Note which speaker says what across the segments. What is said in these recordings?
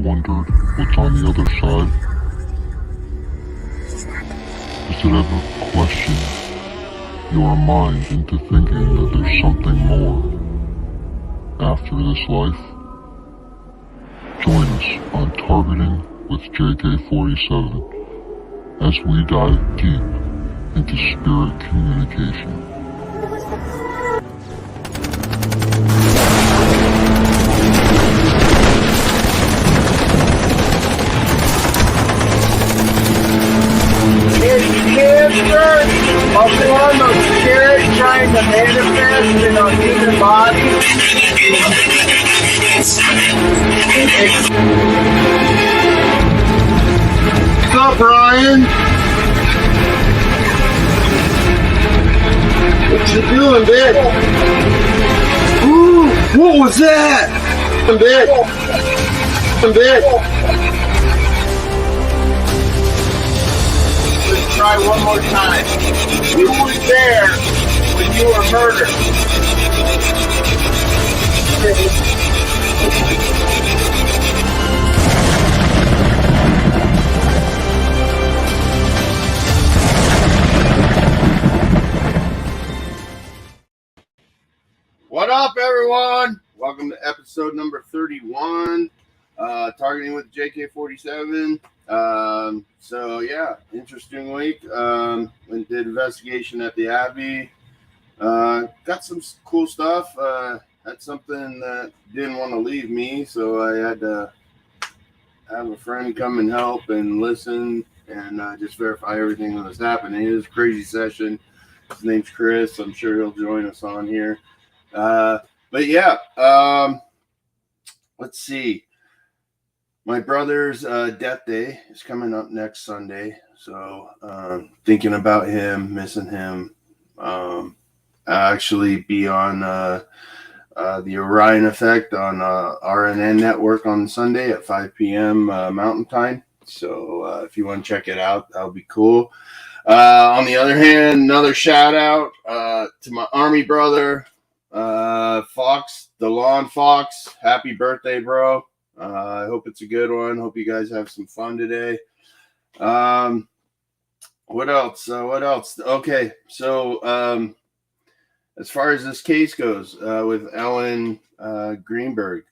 Speaker 1: wondered what's on the other side? Does it ever question your mind into thinking that there's something more after this life? Join us on Targeting with JK-47 as we dive deep into spirit communication.
Speaker 2: A form of spirit trying to manifest in a human body. What's up, Ryan? What you doing, bitch? Ooh, what was that? Bitch. Try one more time. You were there when you were murdered. What up, everyone? Welcome to episode number 31, Targeting with JK-47. So yeah, interesting week. Went did investigation at the Abbey. Got some cool stuff. Had something that didn't want to leave me, so I had to have a friend come and help and listen and just verify everything that was happening. It was a crazy session. His name's Chris. I'm sure he'll join us on here. But yeah, let's see. My brother's death day is coming up next Sunday, so thinking about him, missing him. I'll actually be on the Orion Effect on RNN Network on Sunday at 5 p.m. Mountain Time. So if you want to check it out, that'll be cool. On the other hand, another shout out to my Army brother, Fox, DeLon Fox. Happy birthday, bro. I hope it's a good one. Hope you guys have some fun today. What else? Okay, so as far as this case goes with Ellen Greenberg,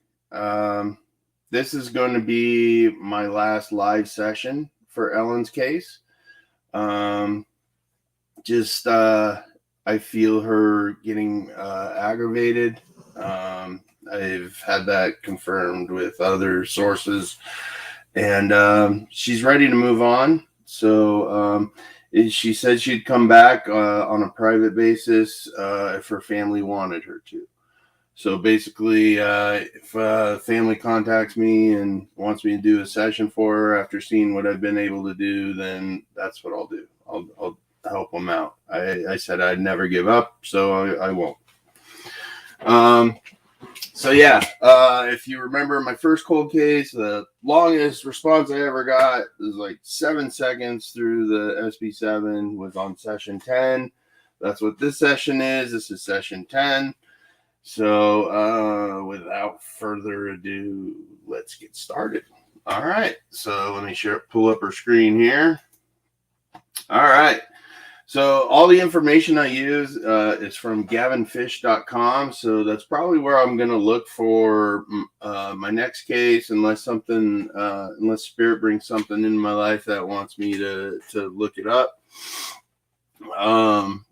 Speaker 2: this is going to be my last live session for Ellen's case. I feel her getting aggravated. I've had that confirmed with other sources, and she's ready to move on. So she said she'd come back on a private basis if her family wanted her to. So basically, if family contacts me and wants me to do a session for her after seeing what I've been able to do, then that's what I'll do. I'll help them out. I said I'd never give up, so I won't. So yeah, if you remember my first cold case, the longest response I ever got was like 7 seconds through the SB7, was on session 10. That's what this session is. This is session 10. So without further ado, let's get started. All right. So let me pull up her screen here. All right. So all the information I use is from gavinfish.com. So that's probably where I'm going to look for my next case, unless Spirit brings something in my life that wants me to look it up,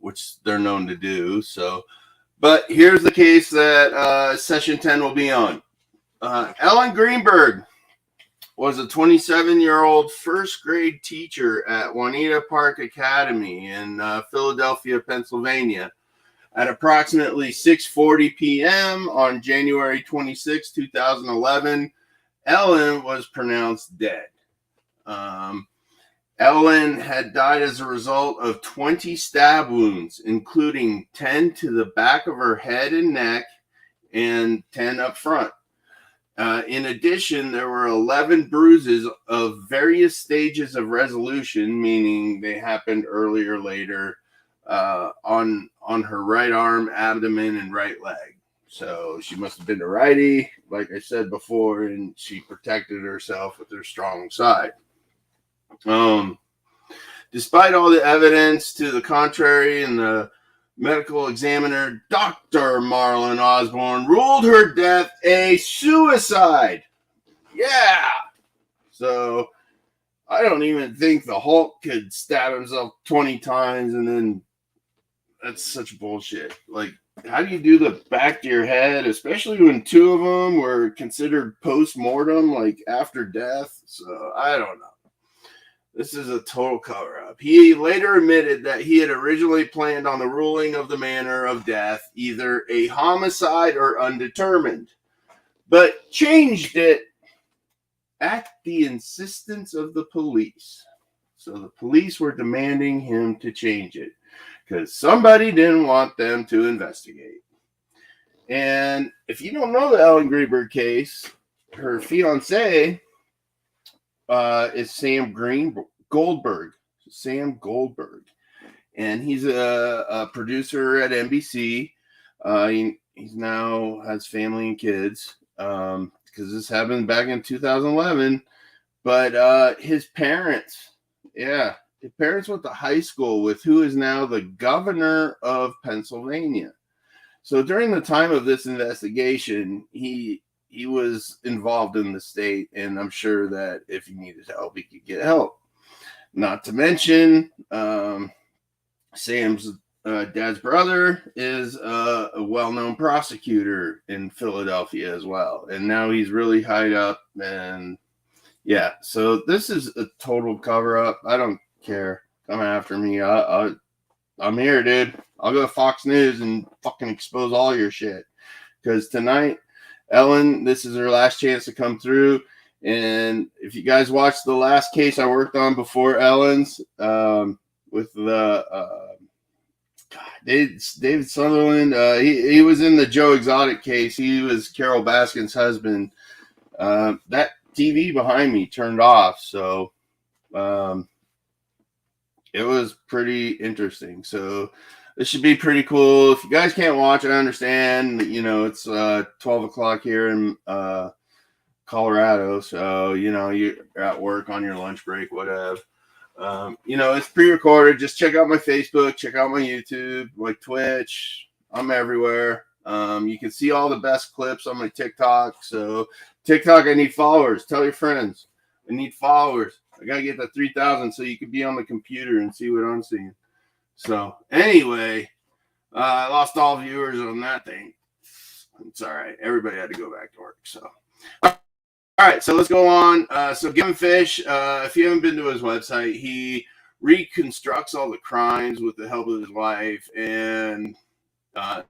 Speaker 2: which they're known to do. So, but here's the case that session 10 will be on. Ellen Greenberg was a 27-year-old first grade teacher at Juanita Park Academy in Philadelphia, Pennsylvania. At approximately 6:40 p.m. on January 26, 2011, Ellen was pronounced dead. Ellen had died as a result of 20 stab wounds, including 10 to the back of her head and neck and 10 up front. In addition, there were 11 bruises of various stages of resolution, meaning they happened earlier or later, on her right arm, abdomen, and right leg. So she must have been a righty like I said before, and she protected herself with her strong side. Despite all the evidence to the contrary, and the medical examiner, Dr. Marlon Osborne, ruled her death a suicide. Yeah. So I don't even think the Hulk could stab himself 20 times, and then that's such bullshit. Like, how do you do the back to your head, especially when two of them were considered post-mortem, like after death? So I don't know. This is a total cover-up. He later admitted that he had originally planned on the ruling of the manner of death, either a homicide or undetermined, but changed it at the insistence of the police. So the police were demanding him to change it because somebody didn't want them to investigate. And if you don't know the Ellen Greenberg case, her fiance is Sam Goldberg. Sam Goldberg. And he's a producer at NBC. He's now has family and kids because this happened back in 2011. But his parents went to high school with who is now the governor of Pennsylvania. So during the time of this investigation, he was involved in the state, and I'm sure that if he needed help, he could get help. Not to mention, Sam's dad's brother is a well-known prosecutor in Philadelphia as well, and now he's really high up. And yeah, so this is a total cover-up. I don't care. Come after me. I'm here, dude. I'll go to Fox News and fucking expose all your shit. Because tonight, Ellen, this is her last chance to come through. And if you guys watched the last case I worked on before Ellen's, with the David Sutherland, he was in the Joe Exotic case. He was Carol Baskin's husband. That TV behind me turned off, so it was pretty interesting. So this should be pretty cool. If you guys can't watch, I understand. You know, it's 12 o'clock here in Colorado, so you're at work on your lunch break, whatever. It's pre-recorded. Just check out my Facebook, check out my YouTube, my Twitch. I'm everywhere. You can see all the best clips on my TikTok. So TikTok, I need followers. Tell your friends. I need followers. I got to get to 3,000 so you can be on the computer and see what I'm seeing. So anyway, I lost all viewers on that thing. It's all right. Everybody had to go back to work. So, all right. So let's go on. So Given Fish, if you haven't been to his website, he reconstructs all the crimes with the help of his wife, and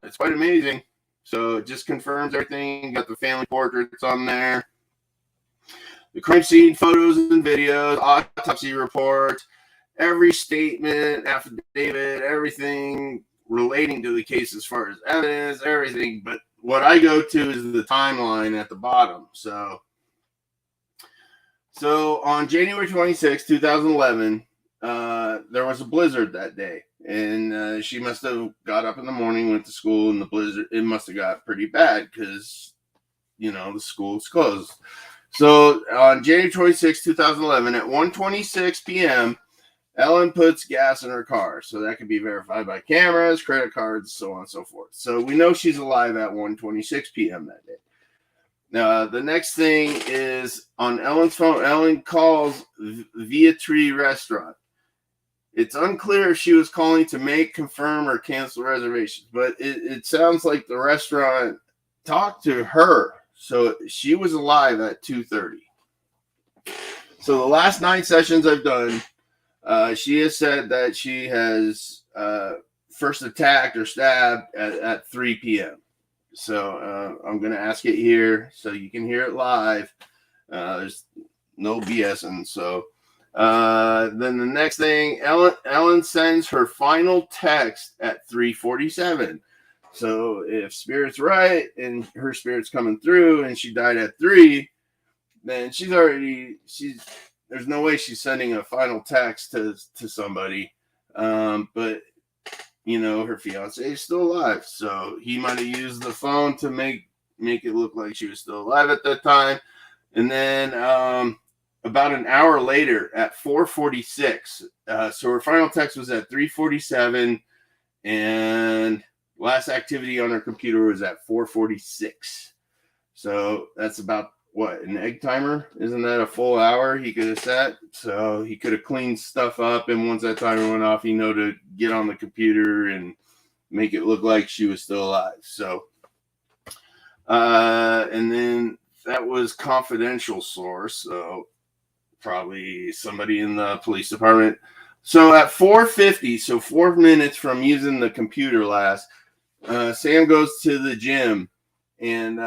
Speaker 2: it's quite amazing. So it just confirms everything. Got the family portraits on there, the crime scene photos and videos, autopsy reports, every statement, affidavit, everything relating to the case as far as evidence, everything. But what I go to is the timeline at the bottom. So on January 26, 2011, there was a blizzard that day. And she must have got up in the morning, went to school, and the blizzard, it must have got pretty bad because, the school's closed. So on January 26, 2011, at 1:26 p.m., Ellen puts gas in her car. So that can be verified by cameras, credit cards, so on and so forth. So we know she's alive at 1:26 p.m. that day. Now, the next thing is on Ellen's phone. Ellen calls Via Tree Restaurant. It's unclear if she was calling to make, confirm, or cancel reservations, but it sounds like the restaurant talked to her. So she was alive at 2:30. So the last 9 sessions I've done, she has said that she has first attacked or stabbed at 3 p.m. So I'm going to ask it here so you can hear it live. There's no BSing. So then the next thing, Ellen sends her final text at 3:47. So if Spirit's right and her Spirit's coming through and she died at 3, then there's no way she's sending a final text to somebody. But her fiance is still alive. So he might have used the phone to make make it look like she was still alive at that time. And then about an hour later at 4:46, so her final text was at 3:47, and last activity on her computer was at 4:46. So that's about what, an egg timer? Isn't that a full hour he could have set? So he could have cleaned stuff up, and once that timer went off, to get on the computer and make it look like she was still alive. So, and then that was confidential source, so probably somebody in the police department. So at 4:50, so 4 minutes from using the computer last, Sam goes to the gym, and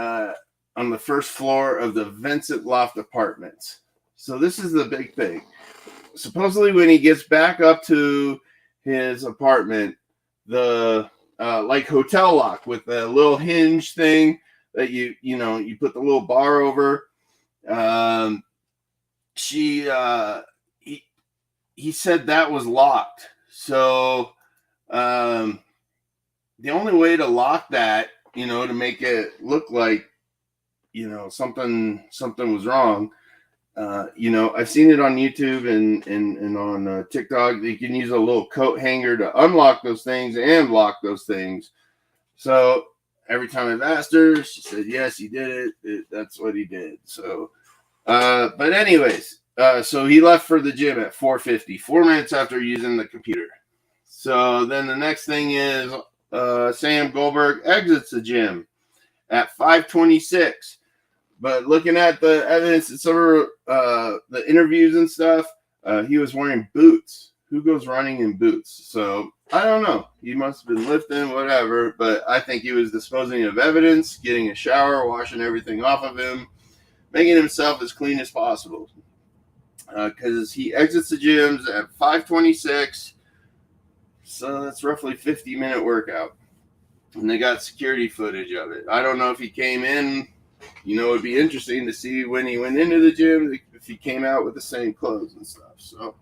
Speaker 2: on the first floor of the Vincent Loft Apartments. So this is the big thing. Supposedly, when he gets back up to his apartment, the like hotel lock with the little hinge thing that you put the little bar over. He said that was locked. So the only way to lock that, to make it look like something was wrong. I've seen it on YouTube and on TikTok. You can use a little coat hanger to unlock those things and lock those things. So every time I've asked her, she said, yes, he did it. That's what he did. So, but anyways, so he left for the gym at 4:50, 4 minutes after using the computer. So then the next thing is Sam Goldberg exits the gym at 5:26. But looking at the evidence and some of the interviews and stuff, he was wearing boots. Who goes running in boots? So I don't know. He must have been lifting, whatever. But I think he was disposing of evidence, getting a shower, washing everything off of him, making himself as clean as possible. Because he exits the gyms at 5:26. So that's roughly 50-minute workout. And they got security footage of it. I don't know if he came in. It'd be interesting to see when he went into the gym, if he came out with the same clothes and stuff. So,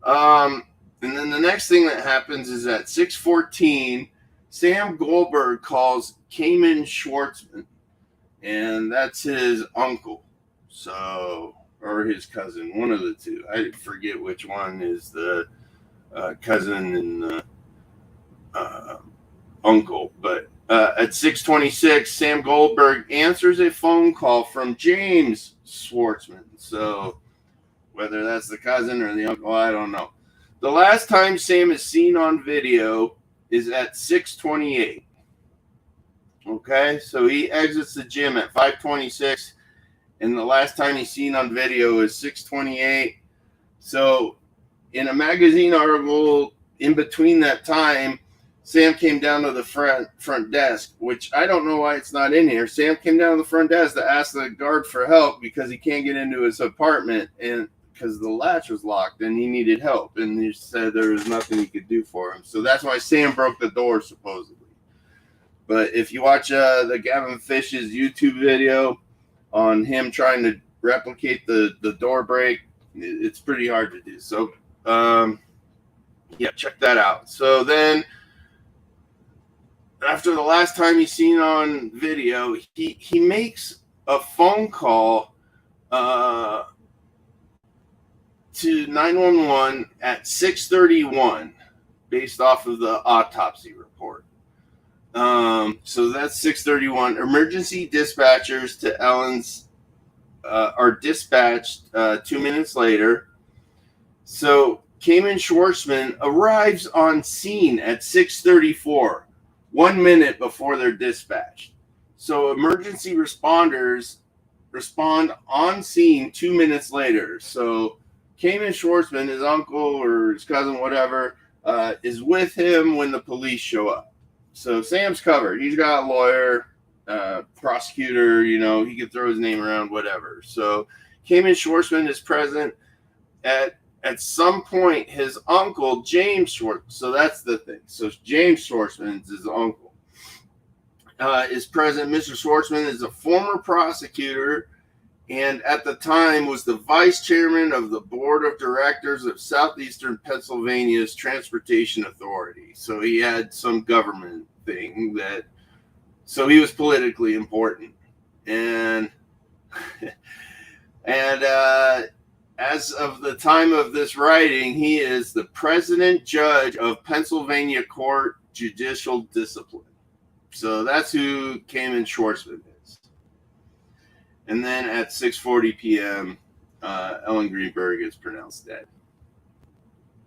Speaker 2: and then the next thing that happens is at 6:14, Sam Goldberg calls Cayman Schwartzman, and that's his uncle. So, or his cousin, one of the two. I forget which one is the cousin and the uncle, but at 6:26, Sam Goldberg answers a phone call from James Schwartzman. So whether that's the cousin or the uncle, I don't know. The last time Sam is seen on video is at 6:28. Okay, so he exits the gym at 5:26, and the last time he's seen on video is 6:28. So in a magazine article in between that time, Sam came down to the front desk, which I don't know why it's not in here. Sam came down to the front desk to ask the guard for help because he can't get into his apartment and because the latch was locked and he needed help. And he said there was nothing he could do for him. So that's why Sam broke the door, supposedly. But if you watch the Gavin Fish's YouTube video on him trying to replicate the door break, it's pretty hard to do. So, yeah, check that out. So then, after the last time he's seen on video, he makes a phone call to 911 at 6:31 based off of the autopsy report. So that's 6:31. Emergency dispatchers to Ellen's are dispatched 2 minutes later. So Cayman Schwartzman arrives on scene at 6:34. 1 minute before they're dispatched. So emergency responders respond on scene 2 minutes later. So Cayman Schwartzman, his uncle or his cousin, whatever, is with him when the police show up. So Sam's covered. He's got a lawyer, prosecutor, he can throw his name around, whatever. So Cayman Schwartzman is present at some point. His uncle, James Schwartzman, so that's the thing. So James Schwartzman is his uncle, is present. Mr. Schwartzman is a former prosecutor and at the time was the vice chairman of the board of directors of Southeastern Pennsylvania's Transportation Authority. So he had some government thing that So he was politically important. And as of the time of this writing, he is the president judge of Pennsylvania Court Judicial Discipline. So that's who Cayman Schwartzman is. And then at 6:40 p.m., Ellen Greenberg is pronounced dead.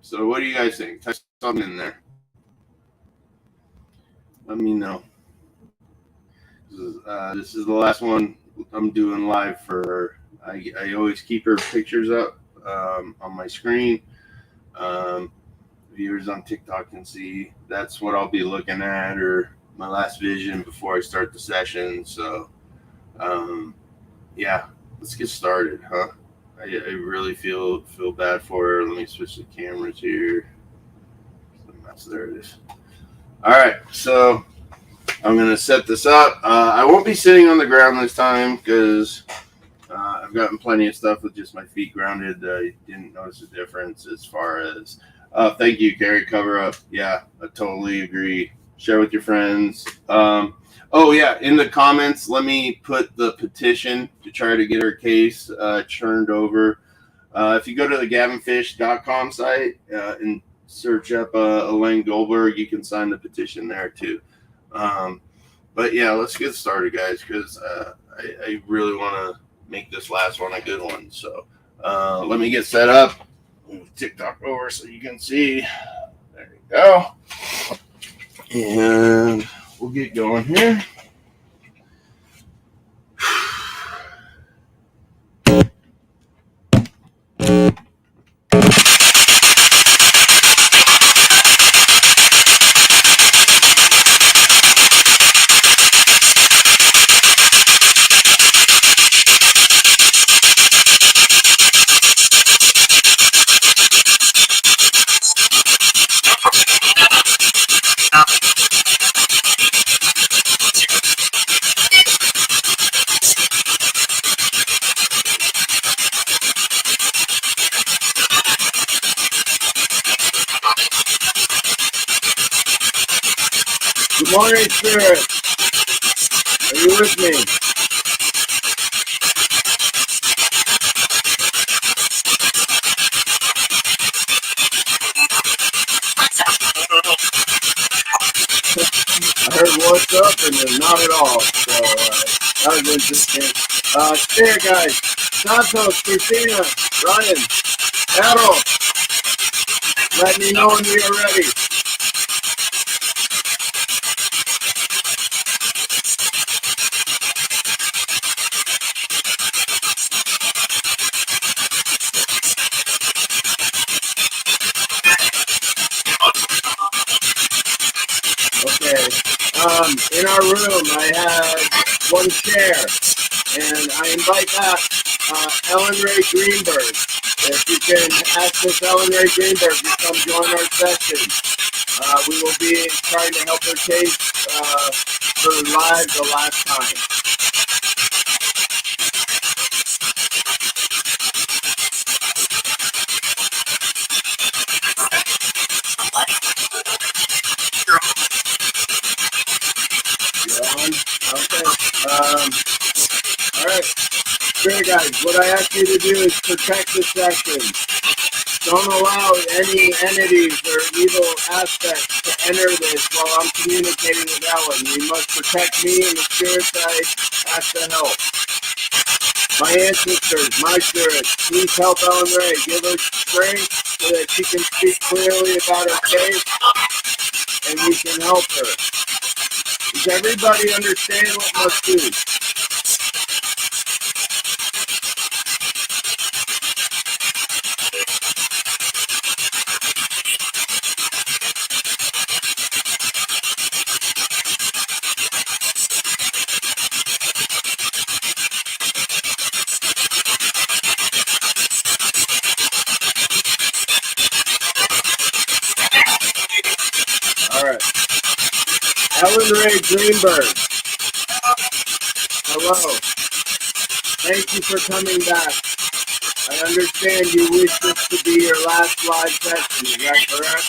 Speaker 2: So what do you guys think? Type something in there. Let me know. This is the last one I'm doing live for her. I always keep her pictures up on my screen. Viewers on TikTok can see that's what I'll be looking at, or my last vision before I start the session. So, yeah, let's get started, huh? I really feel bad for her. Let me switch the cameras here. There it is. All right, so I'm going to set this up. I won't be sitting on the ground this time because I've gotten plenty of stuff with just my feet grounded. I didn't notice a difference as far as, thank you, Carrie, cover up. Yeah, I totally agree. Share with your friends. Oh, yeah, in the comments, let me put the petition to try to get her case churned over. If you go to the gavinfish.com site and search up Elaine Goldberg, you can sign the petition there too. But yeah, let's get started, guys, because I really want to make this last one a good one. So let me get set up. Move TikTok over so you can see. There you go. And we'll get going here. Good morning, Spirit. Are you with me? I heard what's up and then not at all. So that was interesting. Spirit guys, Santos, Christina, Ryan, Errol, let me know when you're ready. Okay. In our room, I have one chair, and I invite back Ellen Rae Greenberg. If you can ask Miss Ellen Rae Greenberg to come join our session, we will be trying to help her case her live the last time. Okay. All right. Spirit guys, what I ask you to do is protect the session. Don't allow any entities or evil aspects to enter this while I'm communicating with Ellen. You must protect me and the spirits I ask to help. My ancestors, my spirits, please help Ellen Rae. Give her strength so that she can speak clearly about her case and we can help her. Does everybody understand what must do? All right. Ellen Rae Greenberg. Hello. Thank you for coming back. I understand you wish this to be your last live session. Is that correct?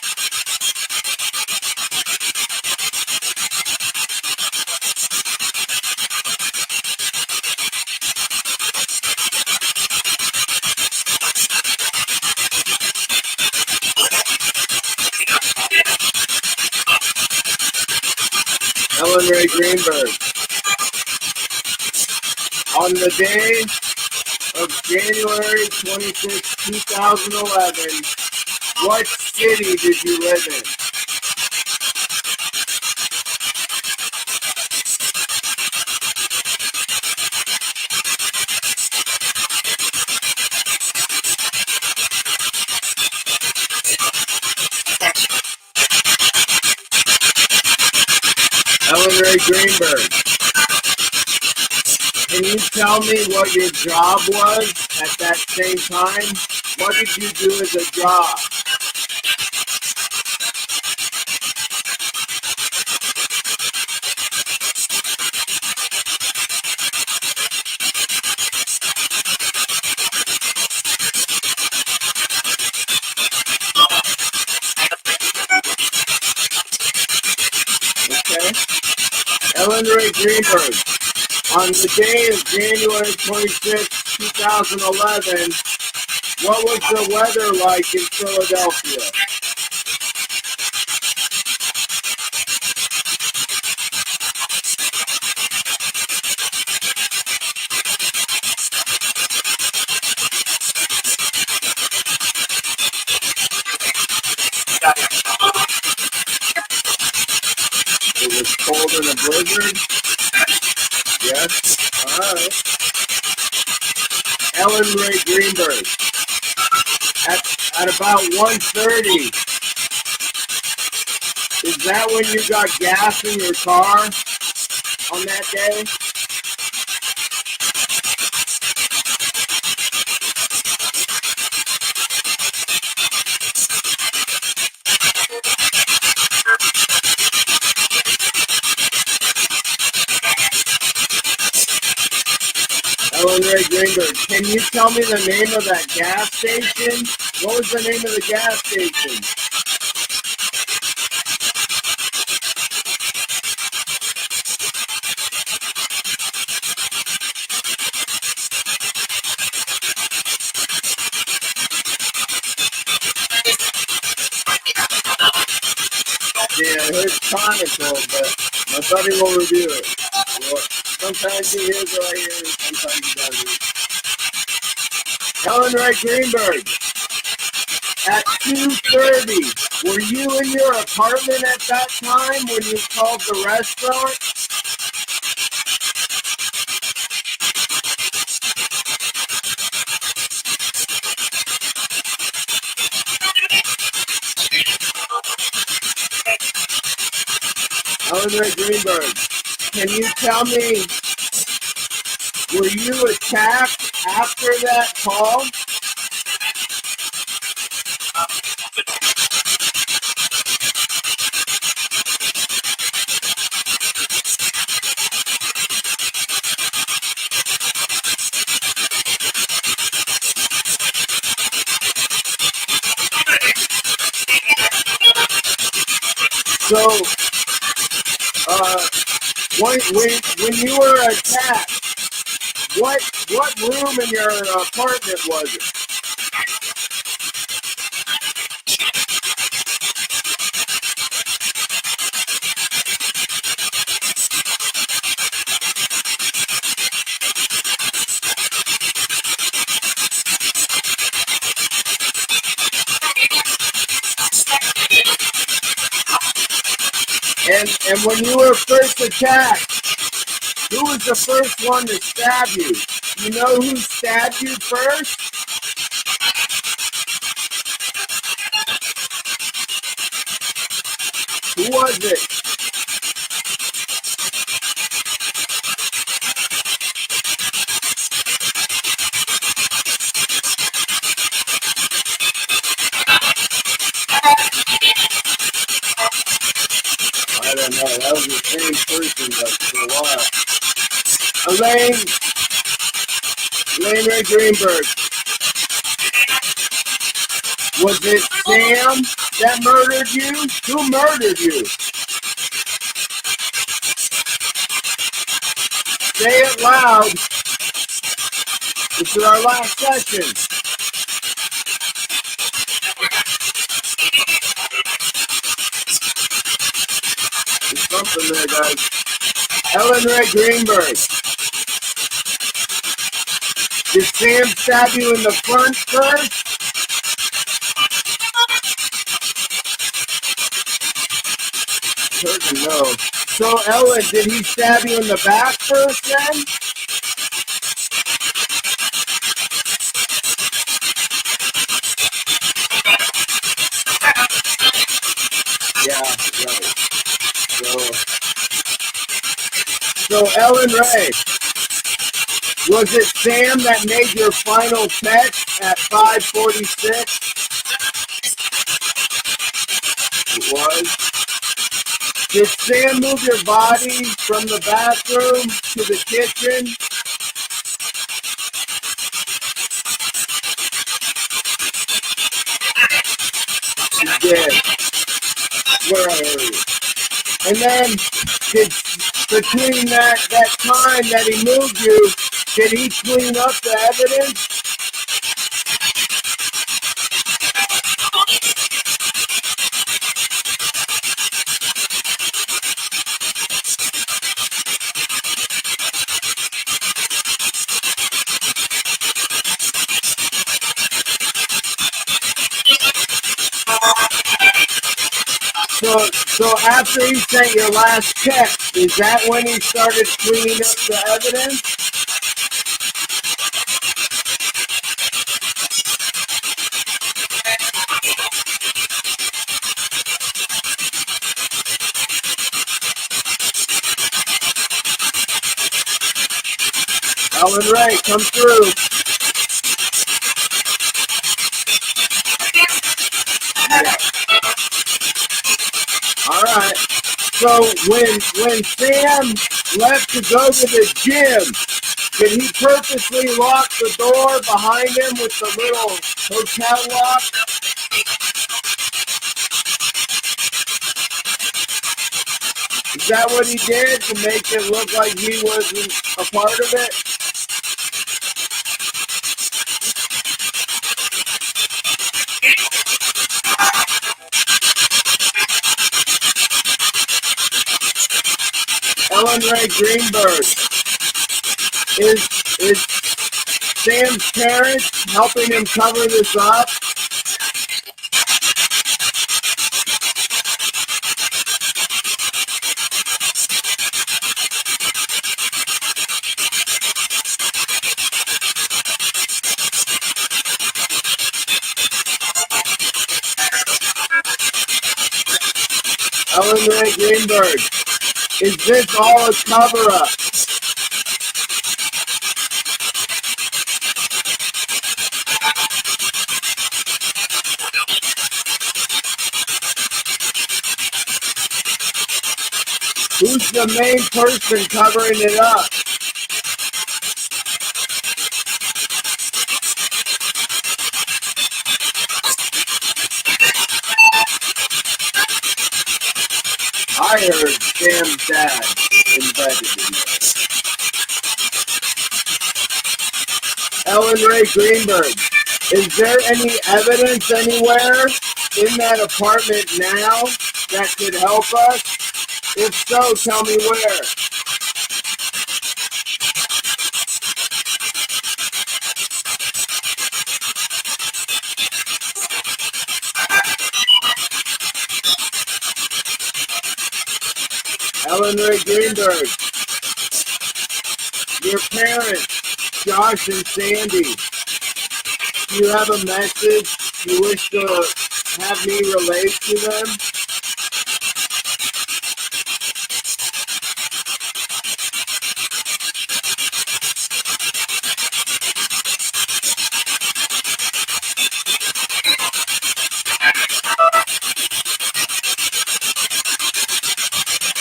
Speaker 2: Ellen Rae Greenberg. On the day of January 26, 2011, what city did you live in? Ellen Rae Greenberg. Can you tell me what your job was at that same time? What did you do as a job? Okay. Ellen Rae Greenberg. On the day of January 26, 2011, what was the weather like in Philadelphia? It was cold and a blizzard? Yes. All right. Ellen Rae Greenberg. At about 1:30, is that when you got gas in your car on that day? Ellen Rae Greenberg, can you tell me the name of that gas station? What was the name of the gas station? Yeah, I heard Chronicle, but my buddy will review it. Well, sometimes he hears what I hear, sometimes he doesn't. Ellen Rae Greenberg, at 2:30, were you in your apartment at that time when you called the restaurant? Ellen Rae Greenberg, can you tell me, were you attacked after that call? So, when you were attacked, what room in your apartment was it? And when you were first attacked, who was the first one to stab you? You know who stabbed you first? Who was it? I don't know. That was the same person, but for a while. Ellen Rae Greenberg. Was it Sam that murdered you? Who murdered you? Say it loud. This is our last session. There's something there, guys. Ellen Rae Greenberg. Did Sam stab you in the front first? No. So Ellen, did he stab you in the back first then? Yeah, right. So Ellen Rae, was it Sam that made your final text at 5:46? It was. Did Sam move your body from the bathroom to the kitchen? He did. Where I heard it. And then, between that time that he moved you, did he clean up the evidence? So after he sent your last text, is that when he started cleaning up the evidence? Ellen Rae, come through. Yeah. All right. So when Sam left to go to the gym, did he purposely lock the door behind him with the little hotel lock? Is that what he did to make it look like he wasn't a part of it? Ellen Rae Greenberg, is Sam's parents helping him cover this up? Ellen Rae Greenberg, is this all a cover-up? Who's the main person covering it up? I heard Sam's dad invited him. Ellen Rae Greenberg, is there any evidence anywhere in that apartment now that could help us? If so, tell me where. Ellen Rae Greenberg, your parents, Josh and Sandy, do you have a message you wish to have me relate to them?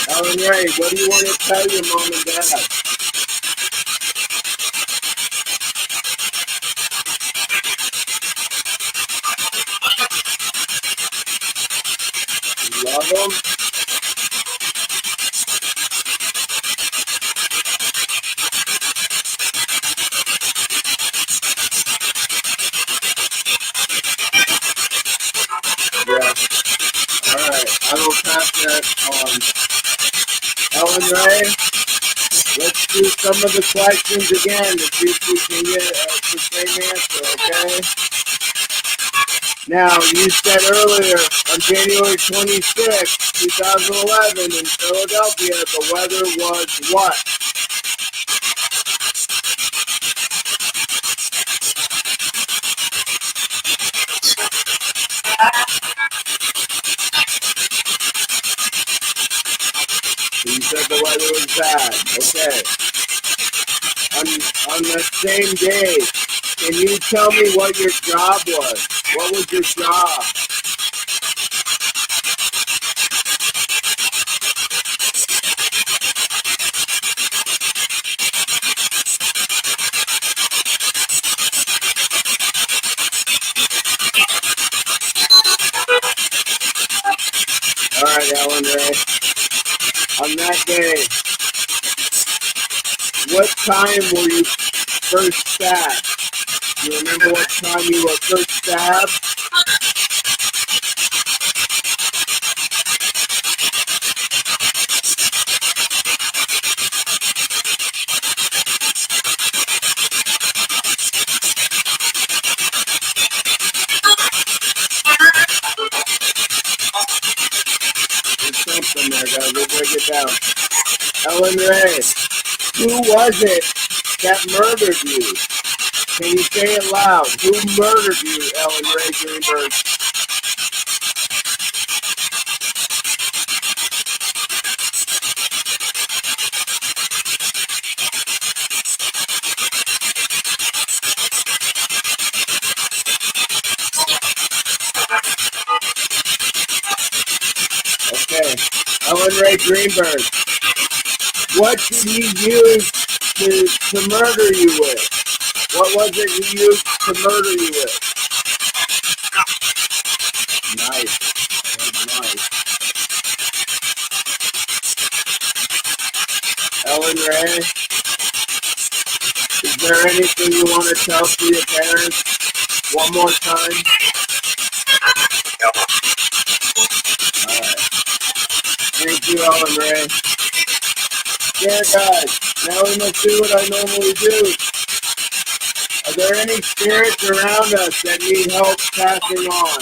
Speaker 2: Ellen Rae, what do you want to tell your mom and dad? You love them? Yeah. All right. I will pass that on. Ellen Rae, let's do some of the questions again to see if we can get the same answer, okay? Now, you said earlier on January 26, 2011 in Philadelphia, the weather was what? So you said the weather was bad. Okay. On the same day, can you tell me what your job was? What was your job? All right, Ellen Rae. On that day, what time were you first stabbed? Do you remember what time you were first stabbed? There's something there, guys. We'll break it down. Ellen Rae, who was it that murdered you? Can you say it loud? Who murdered you, Ellen Rae Greenberg? Okay. Ellen Rae Greenberg, what did he use to murder you with? What was it he used to murder you with? Nice. That's nice. Ellen Rae, is there anything you want to tell to your parents one more time? Alright. Thank you, Ellen Rae. Yeah, guys, now we must do what I normally do. Are there any spirits around us that need help passing on?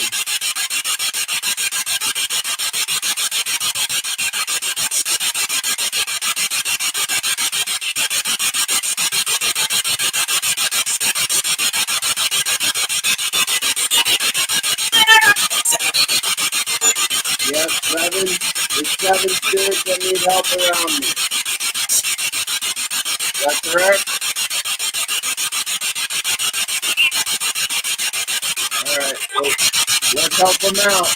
Speaker 2: Yes, 7. There's 7 spirits that need help around me. Is that correct? Alright, well, let's help them out.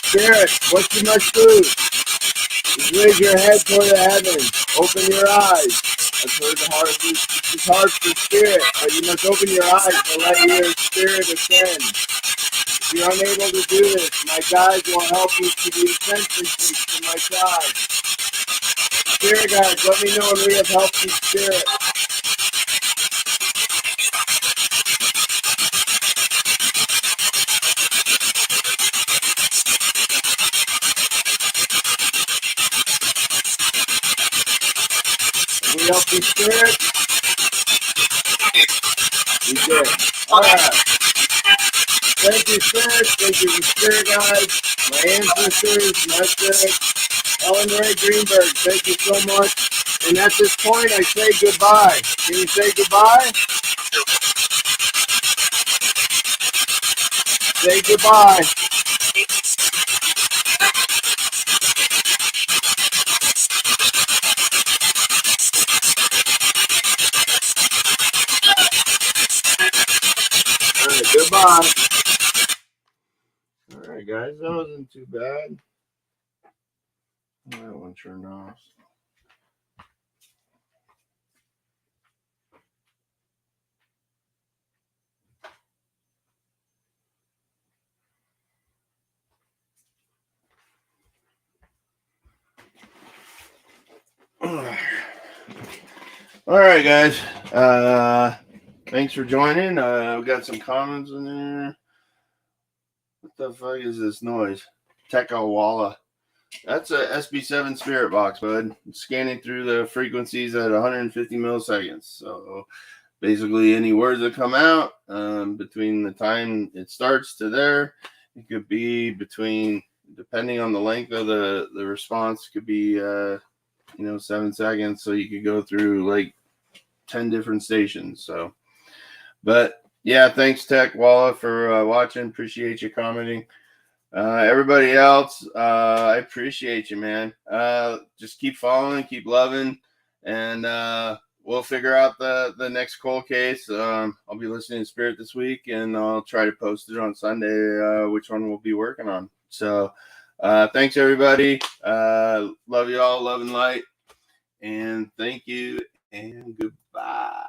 Speaker 2: Spirit, what you must do is raise your head toward the heavens. Open your eyes. I've heard the heart. It's hard for spirit, but you must open your eyes to let your spirit ascend. If you're unable to do this, my guides will help you to the ascension seat to my side. Spirit guides, let me know when we have helped you, spirit. We help you, spirit. We did. Alright. Thank you, spirit. Thank you, spirit guides, my ancestors, my spirit. Ellen Rae Greenberg, thank you so much. And at this point, I say goodbye. Can you say goodbye? Say goodbye. All right, goodbye. All right, guys, that wasn't too bad. That one turned off. All right, guys. Thanks for joining. We got some comments in there. What the fuck is this noise? Tekawalla. That's a SB7 spirit box, bud. Scanning through the frequencies at 150 milliseconds. So basically, any words that come out between the time it starts to there, it could be between, depending on the length of the response, could be 7 seconds. So you could go through like 10 different stations. So, but yeah, thanks Tech Walla for watching. Appreciate you commenting. Everybody else, I appreciate you, man. Just keep following, keep loving, and we'll figure out the next cold case. I'll be listening to Spirit this week, and I'll try to post it on Sunday, which one we'll be working on. So thanks, everybody. Love you all, love and light, and thank you, and goodbye.